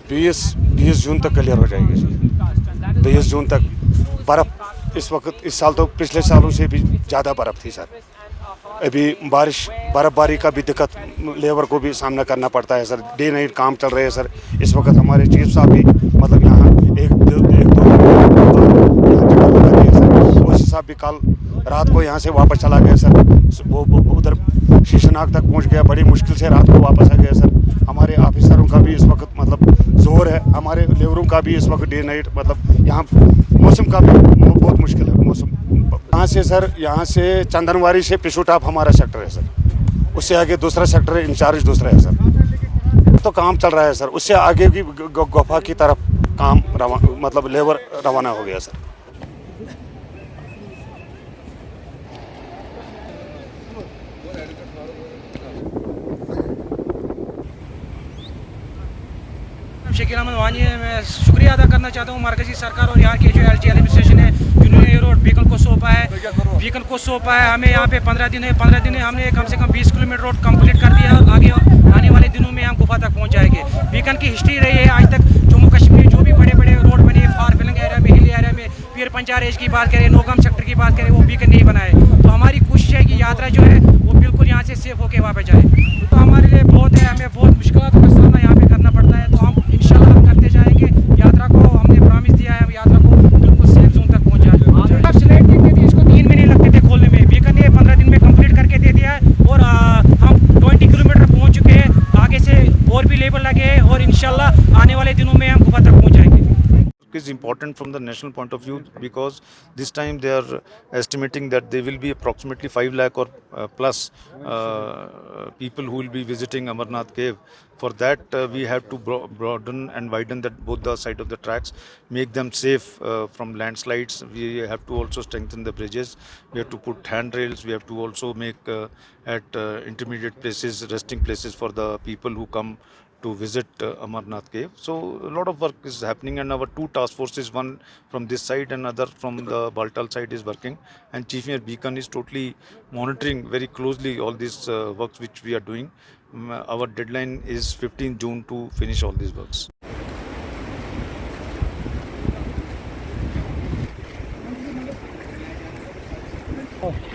बीस जून तक क्लियर हो जाएगी सर। 20 जून तक बर्फ़ इस वक्त, इस साल तो पिछले सालों से भी ज़्यादा बर्फ़ थी सर। अभी बर्फ़बारी का भी दिक्कत लेबर को भी सामना करना पड़ता है सर। डे नाइट काम चल रहे हैं सर। इस वक्त हमारे चीफ साहब भी मतलब यहाँ एक दो चक्कर लगा दिए सर। ओसी साहब भी कल रात को यहाँ से वापस चला गया सर। वो उधर शीशनाग तक पहुँच गया, बड़ी मुश्किल से रात को वापस आ गया सर। हमारे ऑफिसरों का भी इस वक्त मतलब जोर है, हमारे लेबरों का भी इस वक्त डे नाइट मतलब यहाँ मौसम का भी बहुत मुश्किल है मौसम। यहाँ से चंदनवारी से पिशु टॉप हमारा सेक्टर है सर। उससे आगे दूसरा सेक्टर है, इंचार्ज दूसरा है सर। तो काम चल रहा है सर। उससे आगे की गुफा की तरफ काम मतलब लेबर रवाना हो गया सर। शकील अहमद वानी है। मैं शुक्रिया अदा करना चाहता हूँ मरकज़ी सरकार और यहाँ के जो LG एडमिनिस्ट्रेशन है जिन्होंने ये रोड व्हीकल को सौंपा है। हमें यहाँ पे 15 दिन है हमने कम से कम 20 किलोमीटर रोड कंप्लीट कर दिया। आगे आने वाले दिनों में हम गुफा तक पहुँच जाएंगे। व्हीकल की हिस्ट्री रही है आज तक जम्मू कश्मीर जो भी बड़े बड़े रोड बने फार फिलिंग एरिया में, हिल एरिया में, पीर पंचार एज की बात करें, नोगम सेक्टर की बात करें, वो व्हीकल नहीं बनाए। तो हमारी कोशिश है कि यात्रा जो है वो बिल्कुल यहाँ से सेफ होकर वापस जाए। तो हमारे लिए बहुत है, हमें बहुत मुश्किलात का सामना यहाँ पे करना पड़ता है। तो हम इंशाल्लाह हम करते जाएंगे। यात्रा को हमने प्रॉमिस दिया है, हम यात्रा को बिल्कुल सेफ जोन तक पहुँचा। स्लाइड देखते थे, इसको 3 महीने लगते थे खोलने में। व्हीकल ने 15 दिन में कंप्लीट करके दे दिया है और हम 20 किलोमीटर पहुँच चुके हैं। आगे से और भी लेबर लगे हैं और इंशाल्लाह आने वाले दिनों में हम गुफा तक पहुँच जाएंगे। Is important from the national point of view because this time they are estimating that there will be approximately 5 lakh or plus people who will be visiting Amrnath cave. For that we have to broaden and widen both the side of the tracks, make them safe from landslides. We have to also strengthen the bridges. We have to put handrails. We have to also make at intermediate places resting places for the people who come to visit Amarnath cave. So a lot of work is happening and our 2 task forces, one from this side and another from the Baltal side is working, and Chief Engineer Beacon is totally monitoring very closely all these works which we are doing. Our deadline is 15 June to finish all these works. Oh.